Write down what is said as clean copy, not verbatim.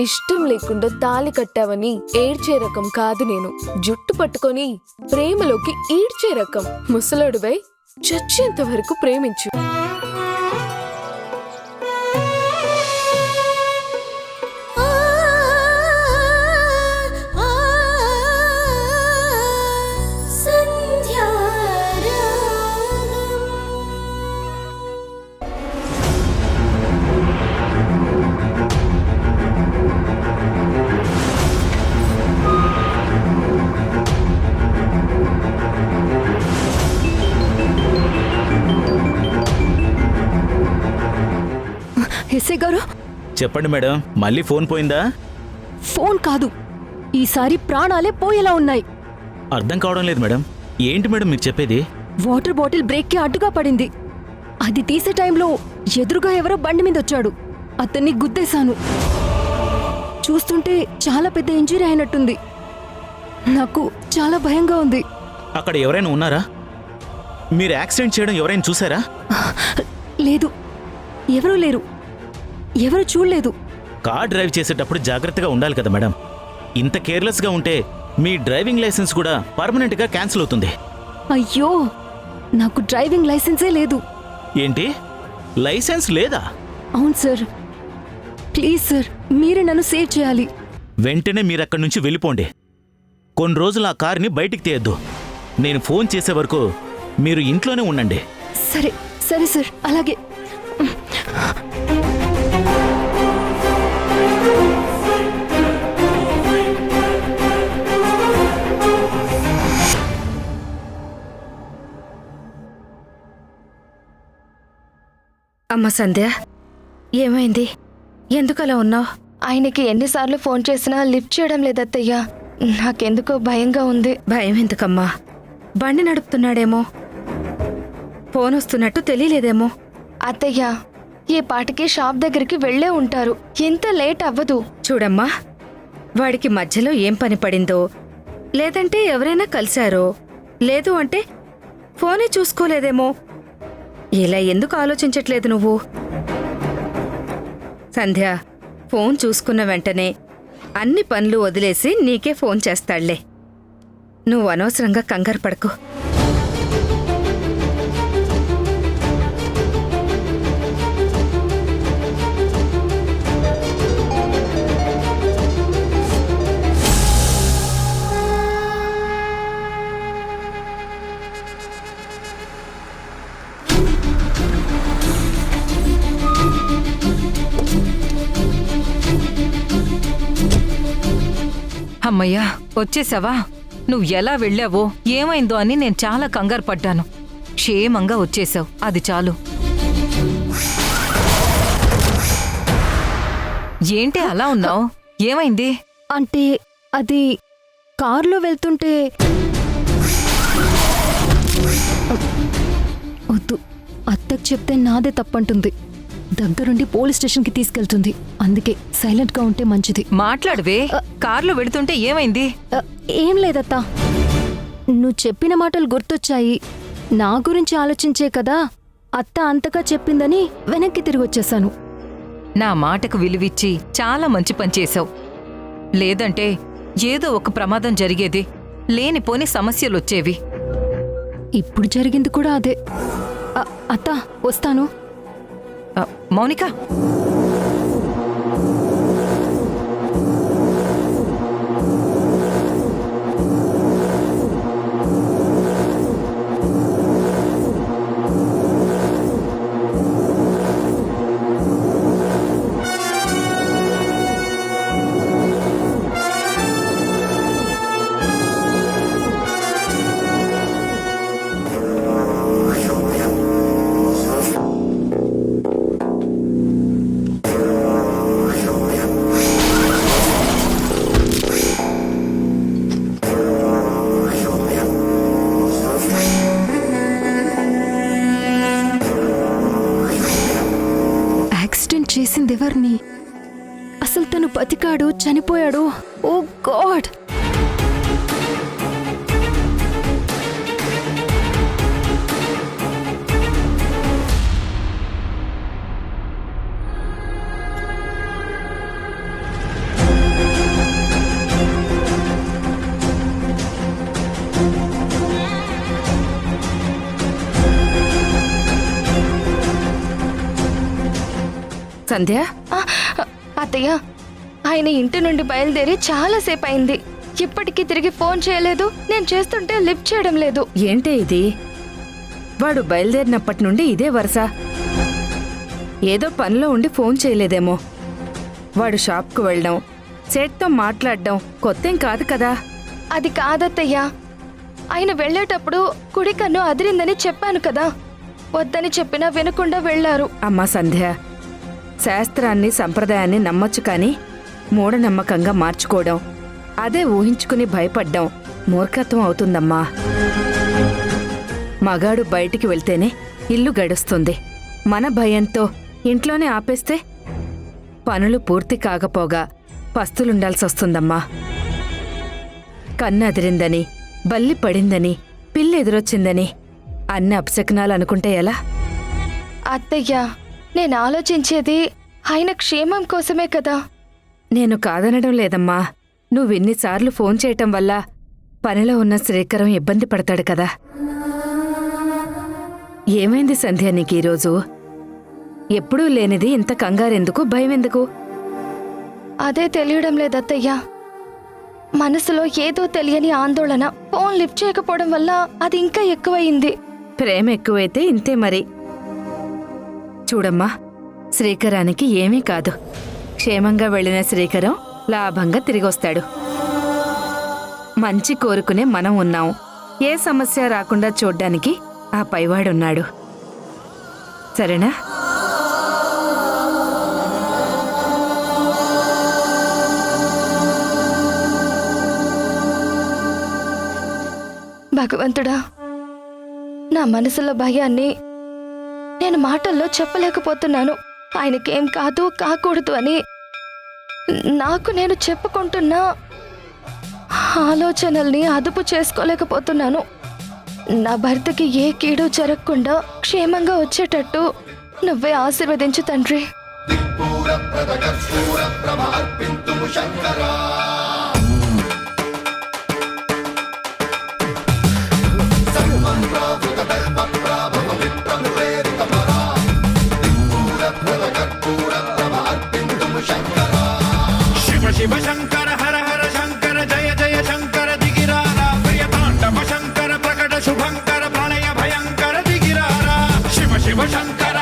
ఇష్టం లేకుండా తాళి కట్టావని ఏడ్చే రకం కాదు నేను. జుట్టు పట్టుకొని ప్రేమలోకి ఈడ్చే రకం. ముసలాడువై చచ్చేంత వరకు ప్రేమించు. ఎస్ఐ గారు చెప్పండి మేడం, మళ్ళీ ఫోన్ పోయిందా? ఫోన్ కాదు, ఈసారి ప్రాణాలే పోయేలా ఉన్నాయి. అర్థం కావడం లేదు మేడం. ఏంటి మేడం మీరు చెప్పేది? వాటర్ బాటిల్ బ్రేక్ కి అడ్డుగా పడింది. అది తీసే టైంలో ఎదురుగా ఎవరో బండి మీద వచ్చాడు. అతన్ని గుద్దేశాను. చూస్తుంటే చాలా పెద్ద ఇంజరీ అయినట్టుంది. నాకు చాలా భయంగా ఉంది. అక్కడ ఎవరైనా ఉన్నారా? మీరు యాక్సిడెంట్ చేయడం ఎవరైనా చూసారా? లేదు, ఎవరూ లేరు. ఎవరు చూడలేదు. కార్ డ్రైవ్ చేసేటప్పుడు జాగ్రత్తగా ఉండాలి కదా మేడం. ఇంత కేర్లెస్గా ఉంటే మీ డ్రైవింగ్ లైసెన్స్ కూడా పర్మనెంట్గా క్యాన్సిల్ అవుతుంది. అయ్యో, నాకు డ్రైవింగ్ లైసెన్సే లేదు. ఏంటి, లైసెన్స్ లేదా? అవును సార్. ప్లీజ్ సార్, మీరే నన్ను సేవ్ చేయాలి. వెంటనే మీరక్కడి నుంచి వెళ్ళిపోండి. కొన్ని రోజులు ఆ కార్ని బయటికి తీయద్దు. నేను ఫోన్ చేసే వరకు మీరు ఇంట్లోనే ఉండండి. సరే సరే సార్, అలాగే. అమ్మ సంధ్య, ఏమైంది? ఎందుకలా ఉన్నావు? ఆయనకి ఎన్నిసార్లు ఫోన్ చేసినా లిఫ్ట్ చేయడం లేదత్తయ్యా. నాకెందుకో భయంగా ఉంది. భయం ఎందుకమ్మా? బండి నడుపుతున్నాడేమో, ఫోన్ వస్తున్నట్టు తెలియలేదేమో. అత్తయ్యా, ఈ పాటికి షాప్ దగ్గరికి వెళ్లే ఉంటారు. ఇంత లేట్ అవ్వదు. చూడమ్మా, వాడికి మధ్యలో ఏం పని పడిందో, లేదంటే ఎవరైనా కలిశారో, లేదు అంటే ఫోనే చూసుకోలేదేమో. ఇలా ఎందుకు ఆలోచించట్లేదు నువ్వు? సంధ్య, ఫోన్ చూసుకున్న వెంటనే అన్ని పనులు వదిలేసి నీకే ఫోన్ చేస్తాడులే. నువ్వు అనవసరంగా కంగారు పడకు. అమ్మయ్యా, వచ్చేసావా? నువ్వు ఎలా వెళ్ళావో ఏమైందో అని నేను చాలా కంగారు పడ్డాను. క్షేమంగా వచ్చేసావు, అది చాలు. ఏంటి అలా ఉన్నావు? ఏమైంది? అంటే అది కారులో వెళ్తుంటే... వద్దు, అత్తకు చెప్తే నాదే తప్పంటుంది. దగ్గరుండి పోలీస్ స్టేషన్కి తీసుకెళ్తుంది. అందుకే సైలెంట్గా ఉంటే మంచిది. మాట్లాడవే. కార్లో వెళుతుంటే ఏమైంది? ఏం లేదత్తా, నువ్వు చెప్పిన మాటలు గుర్తొచ్చాయి. నా గురించి ఆలోచించే కదా అత్త అంతగా చెప్పిందని వెనక్కి తిరిగొచ్చేశాను. నా మాటకు విలువిచ్చి చాలా మంచి పని చేశావు. లేదంటే ఏదో ఒక ప్రమాదం జరిగేది, లేనిపోని సమస్యలొచ్చేవి. ఇప్పుడు జరిగింది కూడా అదే. అత్త, వస్తాను. మౌనిక, చేసిందెవర్ని? అసలు తను బతికాడు, చనిపోయాడు? ఓ గాడ్! సంధ్య, ఆ, అత్తయ్య ఆయన ఇంటి నుండి బయలుదేరి చాలాసేపు అయింది. ఇప్పటికీ తిరిగి ఫోన్ చేయలేదు. నేను చేస్తుంటే లిఫ్ట్ చేయడం లేదు. ఏంటే ఇది? వాడు బయలుదేరినప్పటి నుండి ఇదే వరుస. ఏదో పనిలో ఉండి ఫోన్ చేయలేదేమో. వాడు షాప్కు వెళ్ళడం, సేట్తో మాట్లాడడం కొత్తేం కాదు కదా. అది కాదత్తయ్య, ఆయన వెళ్ళేటప్పుడు కుడి కన్ను అదిరిందని చెప్పాను కదా. వద్దని చెప్పినా వినకుండా వెళ్లారు. అమ్మా సంధ్య, శాస్త్రాన్ని సంప్రదాయాన్ని నమ్మొచ్చు కానీ మూఢనమ్మకంగా మార్చుకోవడం, అదే ఊహించుకుని భయపడ్డం మూర్ఖత్వం అవుతుందమ్మా. మగాడు బయటికి వెళ్తేనే ఇల్లు గడుస్తుంది. మన భయంతో ఇంట్లోనే ఆపేస్తే పనులు పూర్తి కాకపోగా పస్తులుండాల్సొస్తుందమ్మా. కన్ను అదిరిందని, బల్లి పడిందని, పిల్లి ఎదురొచ్చిందని అన్ని అపశకునాలు అనుకుంటే ఎలా? అత్తయ్య, నేను ఆలోచించేది ఆయన క్షేమం కోసమే కదా. నేను కాదనడం లేదమ్మా. నువ్వెన్నిసార్లు ఫోన్ చేయటం వల్ల పనిలో ఉన్న శ్రీకరం ఇబ్బంది పడతాడు కదా. ఏమైంది సంధ్య నీకు ఈరోజు? ఎప్పుడూ లేనిది ఇంత కంగారెందుకు, భయమెందుకు? అదే తెలియడం లేదత్తయ్య. మనసులో ఏదో తెలియని ఆందోళన. ఫోన్ లిఫ్ట్ చేయకపోవడం వల్ల అది ఇంకా ఎక్కువయింది. ప్రేమ ఎక్కువైతే ఇంతే మరి. చూడమ్మా, శ్రీకరానికి ఏమీ కాదు. క్షేమంగా వెళ్ళిన శ్రీకరం లాభంగా తిరిగొస్తాడు. మంచి కోరుకునే మనం ఉన్నాం. ఏ సమస్య రాకుండా చూడ్డానికి ఆ పైవాడున్నాడు. సరేనా? భగవంతుడా, నా మనసులో భయాన్ని నేను మాటల్లో చెప్పలేకపోతున్నాను. ఆయనకేం కాదు, కాకూడదు అని నాకు నేను చెప్పుకుంటున్న ఆలోచనల్ని అదుపు చేసుకోలేకపోతున్నాను. నా భర్తకి ఏ కీడు జరగకుండా క్షేమంగా వచ్చేటట్టు నువ్వే ఆశీర్వదించు తండ్రి. శివ శివ శంకర హర హర శంకర జయ జయ శంకర దిగిరారా ప్రియతాండవ శంకర ప్రకట శుభంకర ప్రళయ భయంకర దిగిరారా శివ శివ శంకర